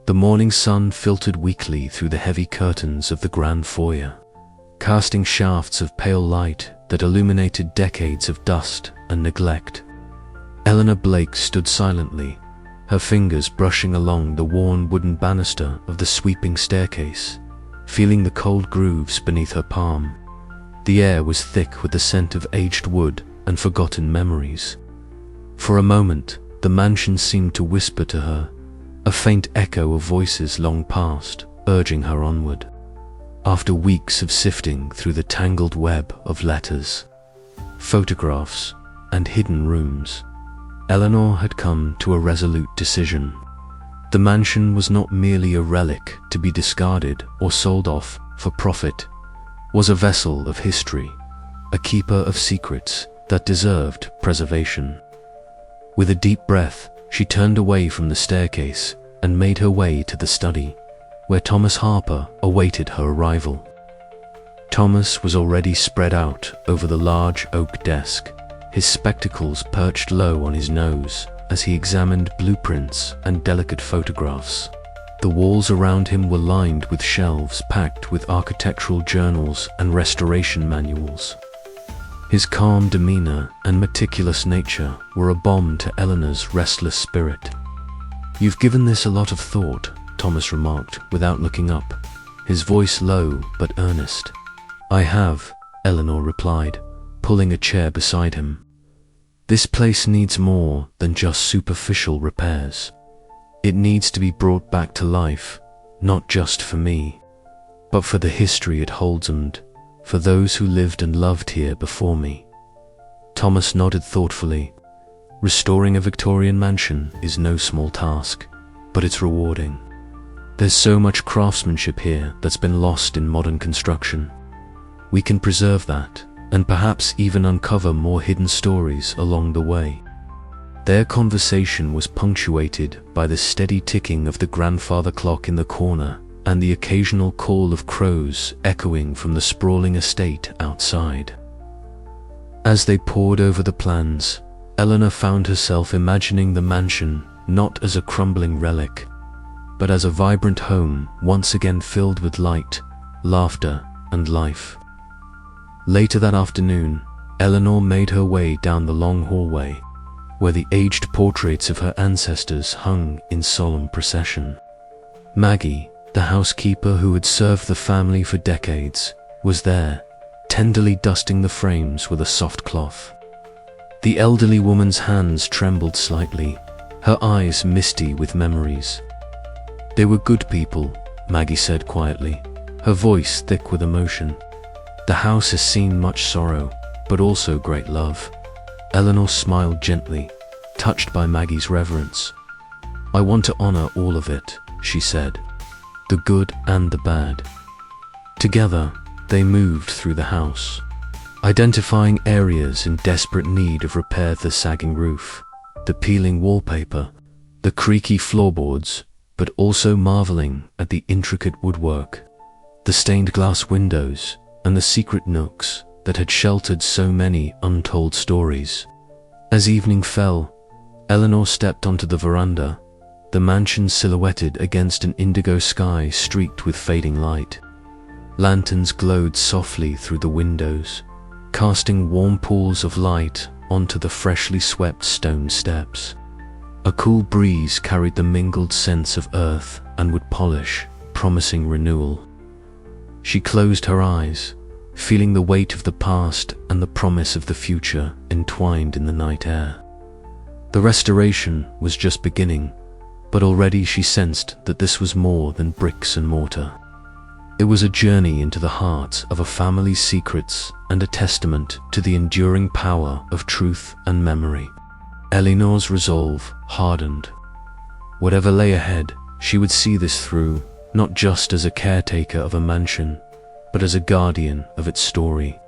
The morning sun filtered weakly through the heavy curtains of the grand foyer, casting shafts of pale light that illuminated decades of dust and neglect. Eleanor Blake stood silently, her fingers brushing along the worn wooden banister of the sweeping staircase, feeling the cold grooves beneath her palm. The air was thick with the scent of aged wood and forgotten memories. For a moment, the mansion seemed to whisper to her, a faint echo of voices long past, urging her onward. After weeks of sifting through the tangled web of letters, photographs, and hidden rooms, Eleanor had come to a resolute decision. The mansion was not merely a relic to be discarded or sold off for profit, was a vessel of history, a keeper of secrets that deserved preservation. With a deep breath, she turned away from the staircase and made her way to the study, where Thomas Harper awaited her arrival. Thomas was already spread out over the large oak desk, his spectacles perched low on his nose as he examined blueprints and delicate photographs. The walls around him were lined with shelves packed with architectural journals and restoration manuals. His calm demeanor and meticulous nature were a balm to Eleanor's restless spirit. "You've given this a lot of thought," Thomas remarked without looking up, his voice low but earnest. "I have," Eleanor replied, pulling a chair beside him. "This place needs more than just superficial repairs. It needs to be brought back to life, not just for me, but for the history it holds and for those who lived and loved here before me." Thomas nodded thoughtfully. Restoring a Victorian mansion is no small task, but it's rewarding. There's so much craftsmanship here that's been lost in modern construction. We can preserve that, and perhaps even uncover more hidden stories along the way. Their conversation was punctuated by the steady ticking of the grandfather clock in the corner and the occasional call of crows echoing from the sprawling estate outside. As they pored over the plans, Eleanor found herself imagining the mansion not as a crumbling relic, but as a vibrant home once again filled with light, laughter, and life. Later that afternoon, Eleanor made her way down the long hallway, where the aged portraits of her ancestors hung in solemn procession. Maggie, the housekeeper who had served the family for decades, was there, tenderly dusting the frames with a soft cloth. The elderly woman's hands trembled slightly, her eyes misty with memories. "They were good people," Maggie said quietly, her voice thick with emotion. "The house has seen much sorrow, but also great love." Eleanor smiled gently, touched by Maggie's reverence. "I want to honor all of it," she said, "the good and the bad." Together, they moved through the house, identifying areas in desperate need of repair: the sagging roof, the peeling wallpaper, the creaky floorboards, but also marveling at the intricate woodwork, the stained glass windows, and the secret nooks that had sheltered so many untold stories. As evening fell, Eleanor stepped onto the veranda, the mansion silhouetted against an indigo sky streaked with fading light. Lanterns glowed softly through the windows, casting warm pools of light onto the freshly swept stone steps. A cool breeze carried the mingled scents of earth and wood polish, promising renewal. She closed her eyes, feeling the weight of the past and the promise of the future entwined in the night air. The restoration was just beginning, but already she sensed that this was more than bricks and mortar. It was a journey into the heart of a family's secrets and a testament to the enduring power of truth and memory. Eleanor's resolve hardened. Whatever lay ahead, she would see this through, not just as a caretaker of a mansion, but as a guardian of its story.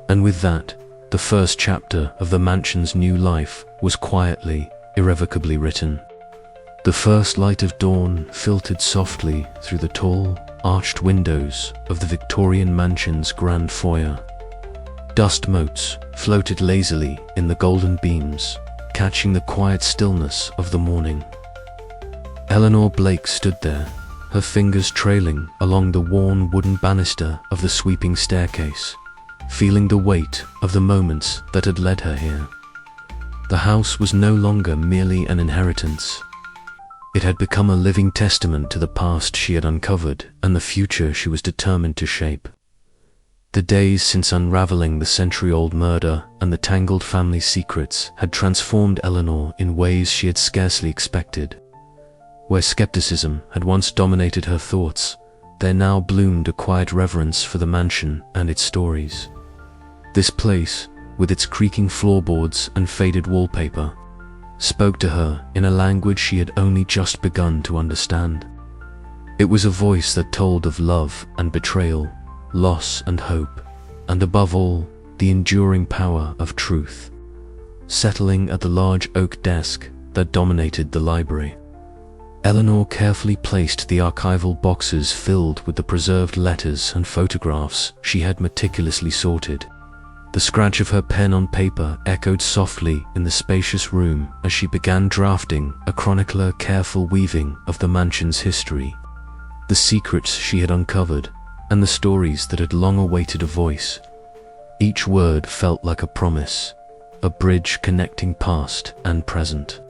And with that, the first chapter of the mansion's new life was quietly, irrevocably written. The first light of dawn filtered softly through the tall, arched windows of the Victorian mansion's grand foyer. Dust motes floated lazily in the golden beams, catching the quiet stillness of the morning. Eleanor Blake stood there, her fingers trailing along the worn wooden banister of the sweeping staircase, feeling the weight of the moments that had led her here. The house was no longer merely an inheritance. It had become a living testament to the past she had uncovered and the future she was determined to shape. The days since unraveling the century-old murder and the tangled family secrets had transformed Eleanor in ways she had scarcely expected. Where skepticism had once dominated her thoughts, there now bloomed a quiet reverence for the mansion and its stories. This place, with its creaking floorboards and faded wallpaper, spoke to her in a language she had only just begun to understand. It was a voice that told of love and betrayal, loss and hope, and above all, the enduring power of truth. Settling at the large oak desk that dominated the library, Eleanor carefully placed the archival boxes filled with the preserved letters and photographs she had meticulously sorted. The scratch of her pen on paper echoed softly in the spacious room as she began drafting a chronicler careful weaving of the mansion's history, the secrets she had uncovered, and the stories that had long awaited a voice. Each word felt like a promise, a bridge connecting past and present,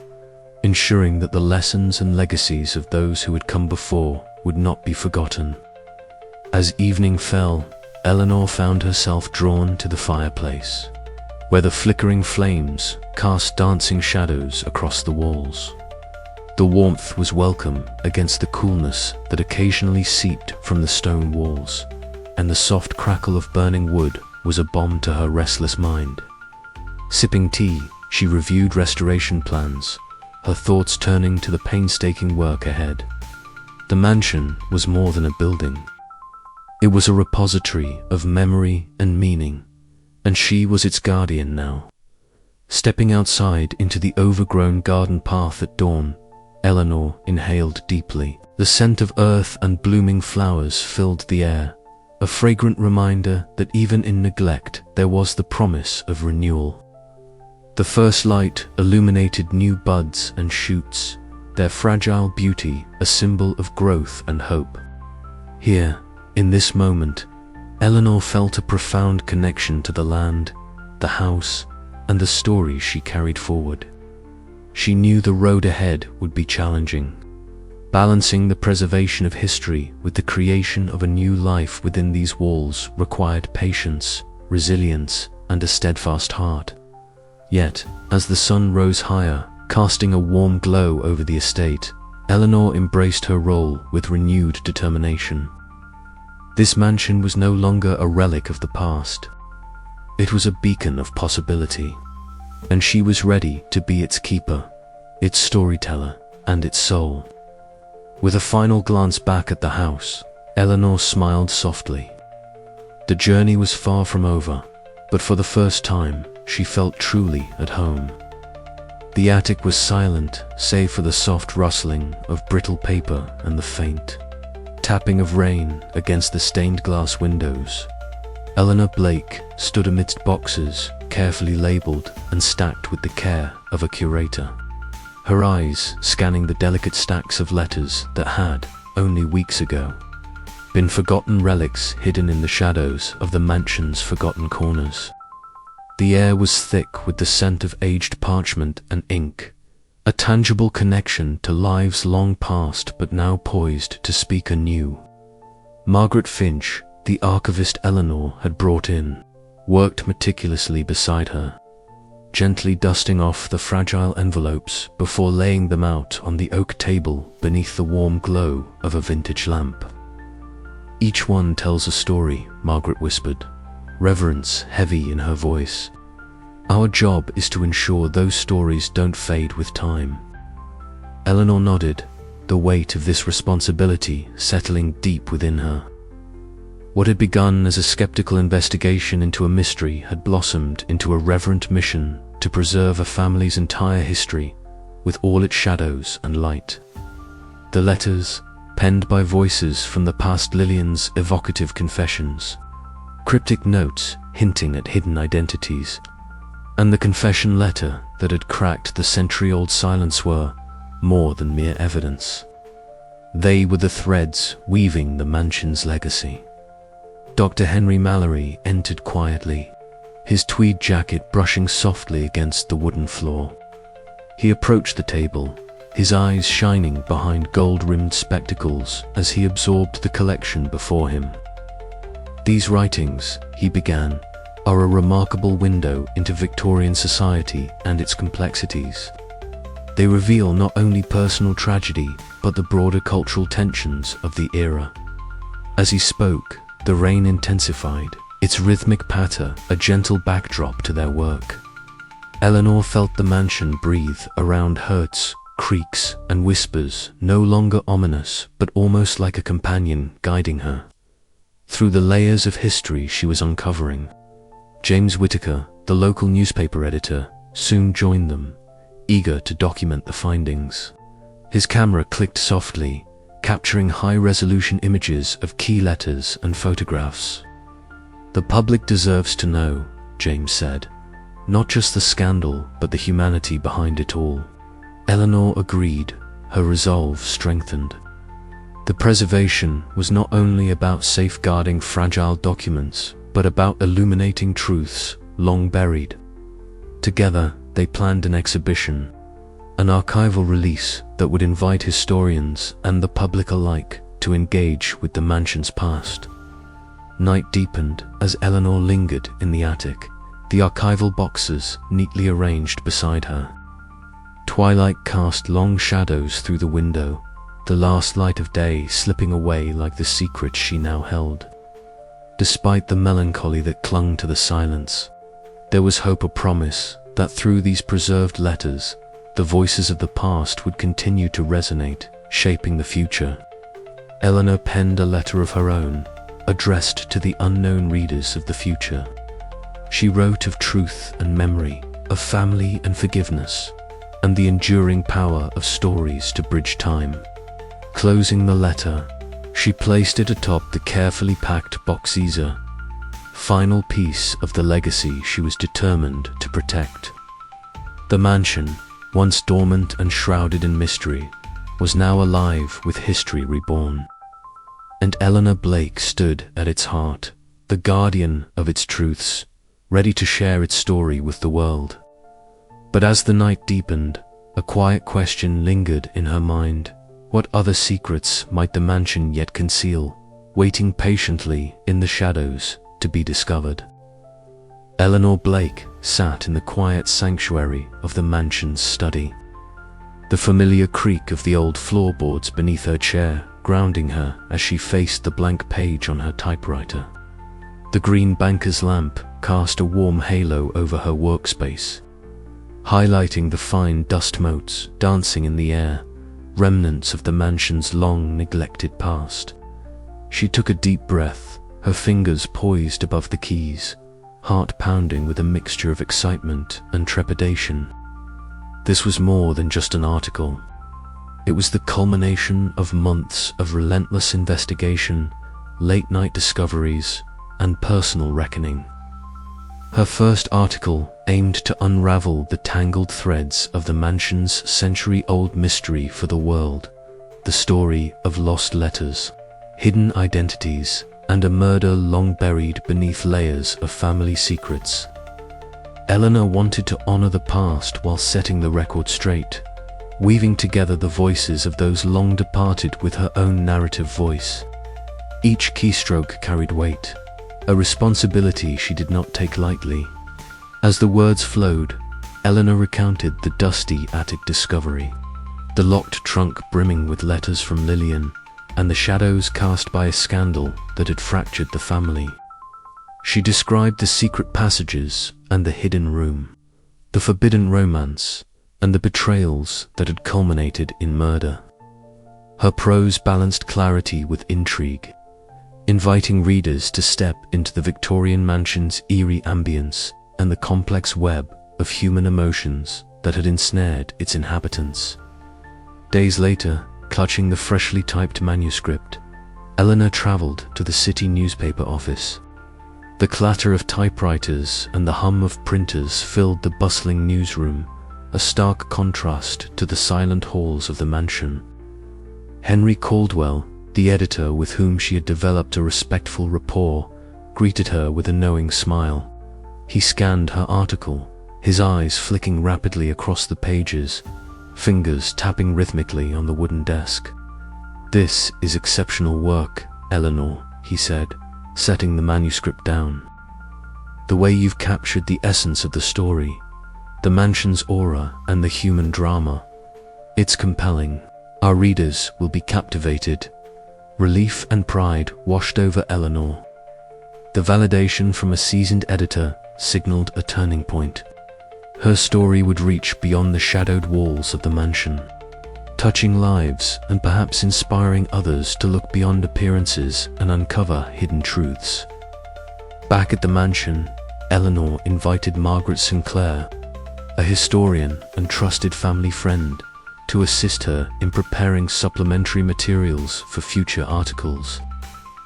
ensuring that the lessons and legacies of those who had come before would not be forgotten. As evening fell, Eleanor found herself drawn to the fireplace, where the flickering flames cast dancing shadows across the walls. The warmth was welcome against the coolness that occasionally seeped from the stone walls, and the soft crackle of burning wood was a balm to her restless mind. Sipping tea, she reviewed restoration plans, her thoughts turning to the painstaking work ahead. The mansion was more than a building. It was a repository of memory and meaning, and she was its guardian now. Stepping outside into the overgrown garden path at dawn, Eleanor inhaled deeply. The scent of earth and blooming flowers filled the air, a fragrant reminder that even in neglect there was the promise of renewal. The first light illuminated new buds and shoots, their fragile beauty a symbol of growth and hope. Here, in this moment, Eleanor felt a profound connection to the land, the house, and the stories she carried forward. She knew the road ahead would be challenging, balancing the preservation of history with the creation of a new life within these walls required patience, resilience, and a steadfast heart. Yet, as the sun rose higher, casting a warm glow over the estate, Eleanor embraced her role with renewed determination. This mansion was no longer a relic of the past. It was a beacon of possibility, and she was ready to be its keeper, its storyteller, and its soul. With a final glance back at the house, Eleanor smiled softly. The journey was far from over, but for the first time, she felt truly at home. The attic was silent, save for the soft rustling of brittle paper and the faint tapping of rain against the stained glass windows. Eleanor Blake stood amidst boxes, carefully labeled and stacked with the care of a curator, her eyes scanning the delicate stacks of letters that had, only weeks ago, been forgotten relics hidden in the shadows of the mansion's forgotten corners. The air was thick with the scent of aged parchment and ink, a tangible connection to lives long past but now poised to speak anew. Margaret Finch, the archivist Eleanor had brought in, worked meticulously beside her, gently dusting off the fragile envelopes before laying them out on the oak table beneath the warm glow of a vintage lamp. "Each one tells a story," Margaret whispered, reverence heavy in her voice. "Our job is to ensure those stories don't fade with time." Eleanor nodded, the weight of this responsibility settling deep within her. What had begun as a skeptical investigation into a mystery had blossomed into a reverent mission to preserve a family's entire history, with all its shadows and light. The letters, penned by voices from the past Lillian's evocative confessions, cryptic notes hinting at hidden identities, and the confession letter that had cracked the century-old silence were more than mere evidence. They were the threads weaving the mansion's legacy. Dr. Henry Mallory entered quietly, his tweed jacket brushing softly against the wooden floor. He approached the table, his eyes shining behind gold-rimmed spectacles as he absorbed the collection before him. "These writings," he began, "are a remarkable window into Victorian society and its complexities. They reveal not only personal tragedy, but the broader cultural tensions of the era." As he spoke, the rain intensified, its rhythmic patter a gentle backdrop to their work. Eleanor felt the mansion breathe around hurts, creaks, and whispers, no longer ominous, but almost like a companion guiding her through the layers of history she was uncovering. James Whitaker, the local newspaper editor, soon joined them, eager to document the findings. His camera clicked softly, capturing high-resolution images of key letters and photographs. "The public deserves to know," James said. "Not just the scandal, but the humanity behind it all." Eleanor agreed, her resolve strengthened. The preservation was not only about safeguarding fragile documents, but about illuminating truths long buried. Together, they planned an exhibition, an archival release that would invite historians and the public alike to engage with the mansion's past. Night deepened as Eleanor lingered in the attic, the archival boxes neatly arranged beside her. Twilight cast long shadows through the window, the last light of day slipping away like the secret she now held. Despite the melancholy that clung to the silence, there was hope, a promise that through these preserved letters, the voices of the past would continue to resonate, shaping the future. Eleanor penned a letter of her own, addressed to the unknown readers of the future. She wrote of truth and memory, of family and forgiveness, and the enduring power of stories to bridge time. Closing the letter, she placed it atop the carefully packed boxeaser, final piece of the legacy she was determined to protect. The mansion, once dormant and shrouded in mystery, was now alive with history reborn. And Eleanor Blake stood at its heart, the guardian of its truths, ready to share its story with the world. But as the night deepened, a quiet question lingered in her mind. What other secrets might the mansion yet conceal, waiting patiently in the shadows to be discovered? Eleanor Blake sat in the quiet sanctuary of the mansion's study, the familiar creak of the old floorboards beneath her chair grounding her as she faced the blank page on her typewriter. The green banker's lamp cast a warm halo over her workspace, highlighting the fine dust motes dancing in the air, remnants of the mansion's long neglected past. She took a deep breath, her fingers poised above the keys, heart pounding with a mixture of excitement and trepidation. This was more than just an article. It was the culmination of months of relentless investigation, late-night discoveries, and personal reckoning. Her first article aimed to unravel the tangled threads of the mansion's century-old mystery for the world, the story of lost letters, hidden identities, and a murder long buried beneath layers of family secrets. Eleanor wanted to honor the past while setting the record straight, weaving together the voices of those long departed with her own narrative voice. Each keystroke carried weight, a responsibility she did not take lightly. As the words flowed, Eleanor recounted the dusty attic discovery, the locked trunk brimming with letters from Lillian, and the shadows cast by a scandal that had fractured the family. She described the secret passages and the hidden room, the forbidden romance, and the betrayals that had culminated in murder. Her prose balanced clarity with intrigue, inviting readers to step into the Victorian mansion's eerie ambience and the complex web of human emotions that had ensnared its inhabitants. Days later, clutching the freshly typed manuscript, Eleanor traveled to the city newspaper office. The clatter of typewriters and the hum of printers filled the bustling newsroom, a stark contrast to the silent halls of the mansion. Henry Caldwell, the editor with whom she had developed a respectful rapport, greeted her with a knowing smile. He scanned her article, his eyes flicking rapidly across the pages, fingers tapping rhythmically on the wooden desk. "This is exceptional work, Eleanor," he said, setting the manuscript down. "The way you've captured the essence of the story, the mansion's aura and the human drama. It's compelling. Our readers will be captivated." Relief and pride washed over Eleanor. The validation from a seasoned editor signaled a turning point. Her story would reach beyond the shadowed walls of the mansion, touching lives and perhaps inspiring others to look beyond appearances and uncover hidden truths. Back at the mansion, Eleanor invited Margaret Sinclair, a historian and trusted family friend, to assist her in preparing supplementary materials for future articles.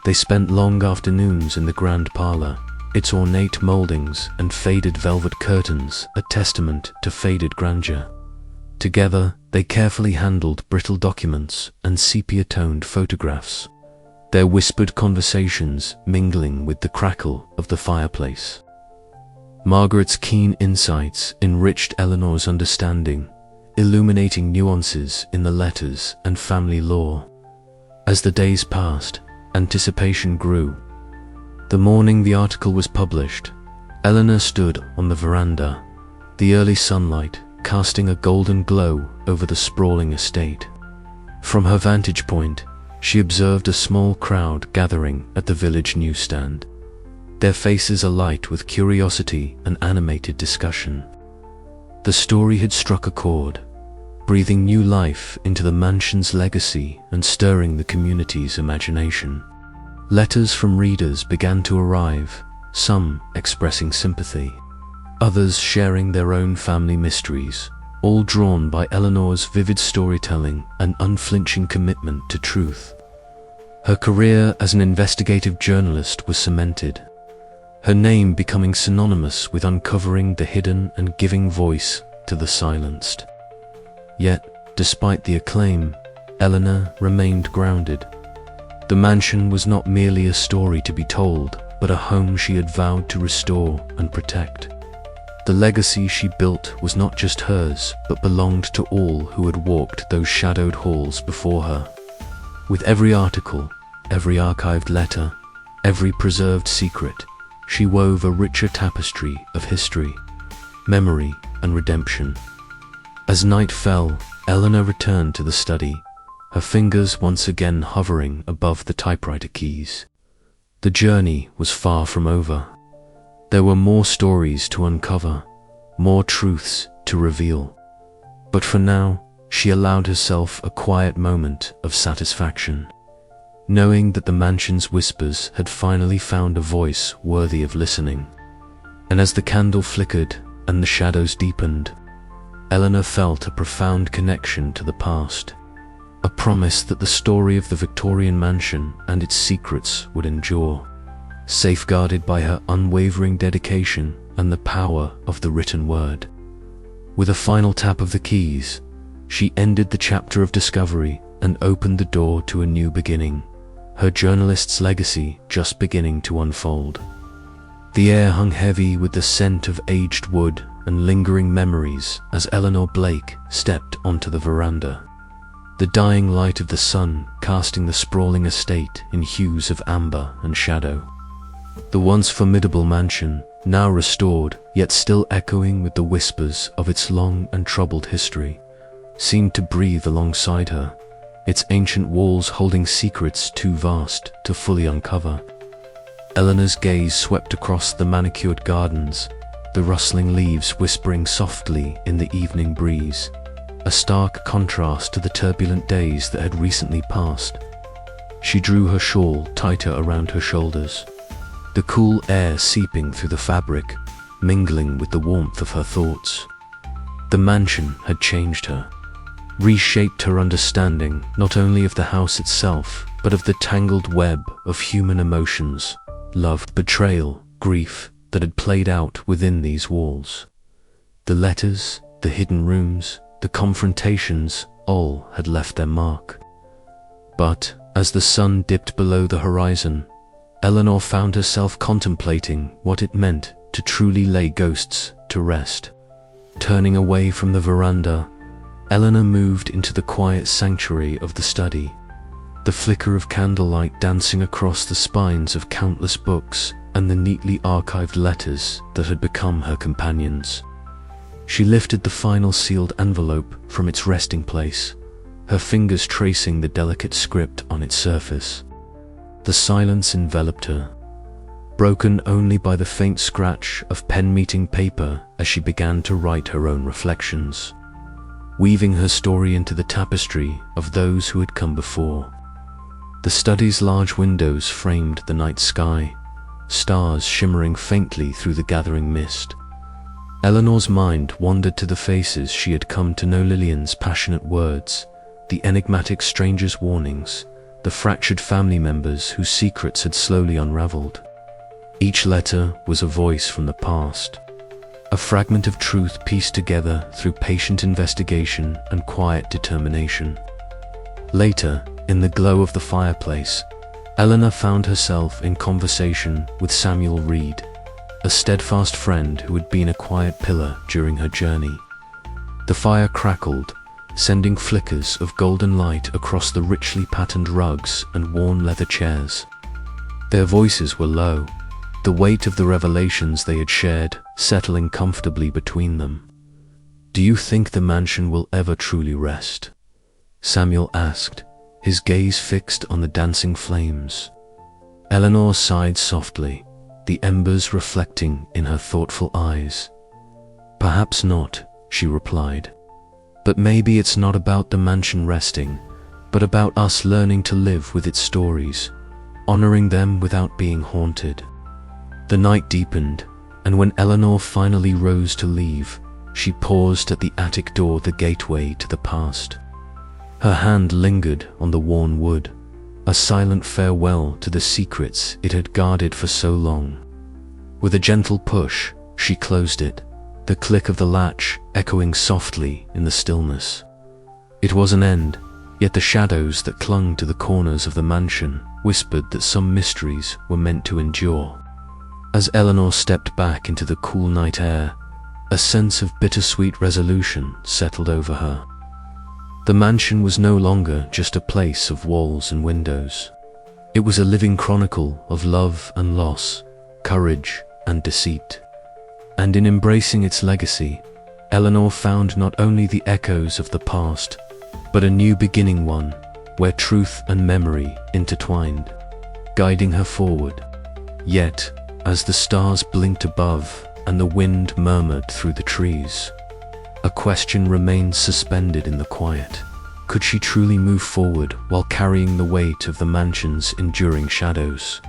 They spent long afternoons in the grand parlor, its ornate moldings and faded velvet curtains a testament to faded grandeur. Together, they carefully handled brittle documents and sepia-toned photographs, their whispered conversations mingling with the crackle of the fireplace. Margaret's keen insights enriched Eleanor's understanding, illuminating nuances in the letters and family lore. As the days passed, anticipation grew. The morning the article was published, Eleanor stood on the veranda, the early sunlight casting a golden glow over the sprawling estate. From her vantage point, she observed a small crowd gathering at the village newsstand, their faces alight with curiosity and animated discussion. The story had struck a chord, breathing new life into the mansion's legacy and stirring the community's imagination. Letters from readers began to arrive, some expressing sympathy, others sharing their own family mysteries, all drawn by Eleanor's vivid storytelling and unflinching commitment to truth. Her career as an investigative journalist was cemented, her name becoming synonymous with uncovering the hidden and giving voice to the silenced. Yet, despite the acclaim, Eleanor remained grounded. The mansion was not merely a story to be told, but a home she had vowed to restore and protect. The legacy she built was not just hers, but belonged to all who had walked those shadowed halls before her. With every article, every archived letter, every preserved secret, she wove a richer tapestry of history, memory, and redemption. As night fell, Eleanor returned to the study, her fingers once again hovering above the typewriter keys. The journey was far from over. There were more stories to uncover, more truths to reveal. But for now, she allowed herself a quiet moment of satisfaction, knowing that the mansion's whispers had finally found a voice worthy of listening. And as the candle flickered and the shadows deepened, Eleanor felt a profound connection to the past, a promise that the story of the Victorian mansion and its secrets would endure, safeguarded by her unwavering dedication and the power of the written word. With a final tap of the keys, she ended the chapter of discovery and opened the door to a new beginning, her journalist's legacy just beginning to unfold. The air hung heavy with the scent of aged wood and lingering memories as Eleanor Blake stepped onto the veranda, the dying light of the sun casting the sprawling estate in hues of amber and shadow. The once formidable mansion, now restored yet still echoing with the whispers of its long and troubled history, seemed to breathe alongside her, its ancient walls holding secrets too vast to fully uncover. Eleanor's gaze swept across the manicured gardens, the rustling leaves whispering softly in the evening breeze, a stark contrast to the turbulent days that had recently passed. She drew her shawl tighter around her shoulders, the cool air seeping through the fabric, mingling with the warmth of her thoughts. The mansion had changed her, reshaped her understanding not only of the house itself, but of the tangled web of human emotions, love, betrayal, grief, that had played out within these walls. The letters, the hidden rooms, the confrontations, all had left their mark. But, as the sun dipped below the horizon, Eleanor found herself contemplating what it meant to truly lay ghosts to rest. Turning away from the veranda, Eleanor moved into the quiet sanctuary of the study, the flicker of candlelight dancing across the spines of countless books and the neatly archived letters that had become her companions. She lifted the final sealed envelope from its resting place, her fingers tracing the delicate script on its surface. The silence enveloped her, broken only by the faint scratch of pen meeting paper as she began to write her own reflections, weaving her story into the tapestry of those who had come before. The study's large windows framed the night sky, stars shimmering faintly through the gathering mist. Eleanor's mind wandered to the faces she had come to know, Lillian's passionate words, the enigmatic stranger's warnings, the fractured family members whose secrets had slowly unraveled. Each letter was a voice from the past, a fragment of truth pieced together through patient investigation and quiet determination. Later, in the glow of the fireplace, Eleanor found herself in conversation with Samuel Reed, a steadfast friend who had been a quiet pillar during her journey. The fire crackled, sending flickers of golden light across the richly patterned rugs and worn leather chairs. Their voices were low, the weight of the revelations they had shared settling comfortably between them. "Do you think the mansion will ever truly rest?" Samuel asked, his gaze fixed on the dancing flames. Eleanor sighed softly, the embers reflecting in her thoughtful eyes. "Perhaps not," she replied. "But maybe it's not about the mansion resting, but about us learning to live with its stories, honoring them without being haunted." The night deepened, and when Eleanor finally rose to leave, she paused at the attic door, the gateway to the past. Her hand lingered on the worn wood, a silent farewell to the secrets it had guarded for so long. With a gentle push, she closed it, the click of the latch echoing softly in the stillness. It was an end, yet the shadows that clung to the corners of the mansion whispered that some mysteries were meant to endure. As Eleanor stepped back into the cool night air, a sense of bittersweet resolution settled over her. The mansion was no longer just a place of walls and windows. It was a living chronicle of love and loss, courage and deceit. And in embracing its legacy, Eleanor found not only the echoes of the past, but a new beginning, one where truth and memory intertwined, guiding her forward. Yet, as the stars blinked above and the wind murmured through the trees, a question remained suspended in the quiet. Could she truly move forward while carrying the weight of the mansion's enduring shadows?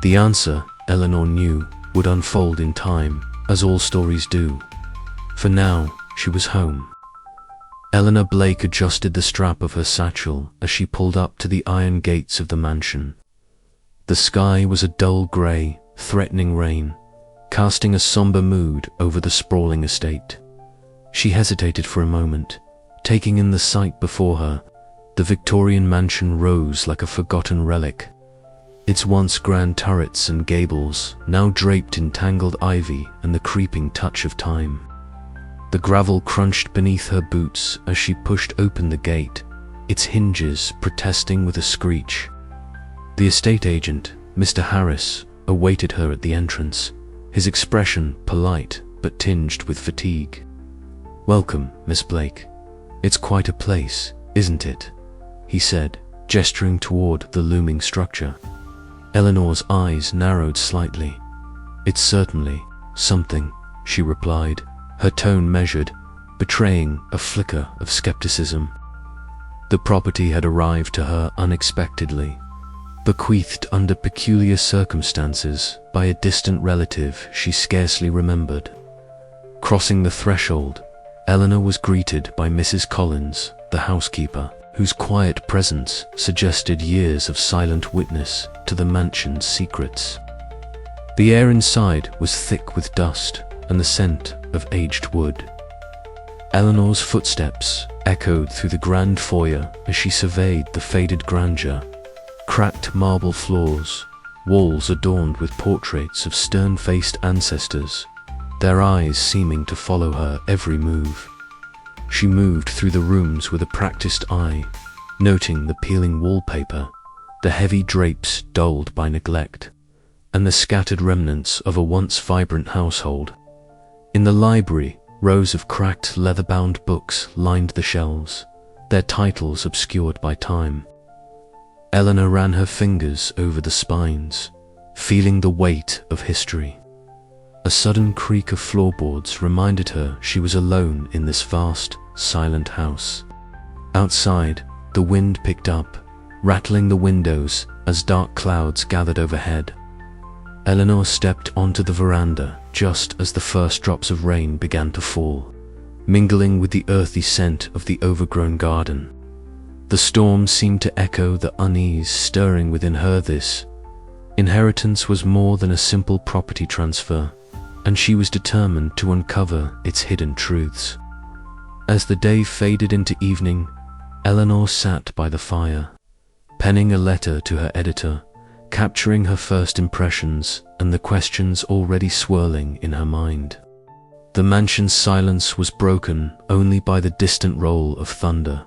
The answer, Eleanor knew, would unfold in time, as all stories do. For now, she was home. Eleanor Blake adjusted the strap of her satchel as she pulled up to the iron gates of the mansion. The sky was a dull grey, threatening rain, casting a somber mood over the sprawling estate. She hesitated for a moment, taking in the sight before her. The Victorian mansion rose like a forgotten relic, its once grand turrets and gables now draped in tangled ivy and the creeping touch of time. The gravel crunched beneath her boots as she pushed open the gate, its hinges protesting with a screech. The estate agent, Mr. Harris, awaited her at the entrance, his expression polite but tinged with fatigue. "Welcome, Miss Blake. It's quite a place, isn't it?" he said, gesturing toward the looming structure. Eleanor's eyes narrowed slightly. "It's certainly something," she replied, her tone measured, betraying a flicker of skepticism. The property had arrived to her unexpectedly, bequeathed under peculiar circumstances by a distant relative she scarcely remembered. Crossing the threshold, Eleanor was greeted by Mrs. Collins, the housekeeper, whose quiet presence suggested years of silent witness to the mansion's secrets. The air inside was thick with dust and the scent of aged wood. Eleanor's footsteps echoed through the grand foyer as she surveyed the faded grandeur. Cracked marble floors, walls adorned with portraits of stern-faced ancestors, their eyes seeming to follow her every move. She moved through the rooms with a practiced eye, noting the peeling wallpaper, the heavy drapes dulled by neglect, and the scattered remnants of a once vibrant household. In the library, rows of cracked leather-bound books lined the shelves, their titles obscured by time. Eleanor ran her fingers over the spines, feeling the weight of history. A sudden creak of floorboards reminded her she was alone in this vast, silent house. Outside, the wind picked up, rattling the windows as dark clouds gathered overhead. Eleanor stepped onto the veranda just as the first drops of rain began to fall, mingling with the earthy scent of the overgrown garden. The storm seemed to echo the unease stirring within her. This inheritance was more than a simple property transfer, and she was determined to uncover its hidden truths. As the day faded into evening, Eleanor sat by the fire, penning a letter to her editor, capturing her first impressions and the questions already swirling in her mind. The mansion's silence was broken only by the distant roll of thunder,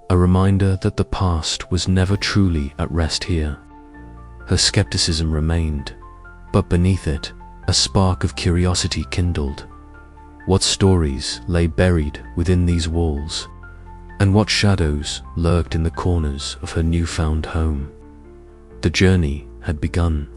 a reminder that the past was never truly at rest here. Her skepticism remained, but beneath it, a spark of curiosity kindled. What stories lay buried within these walls, and what shadows lurked in the corners of her newfound home? The journey had begun.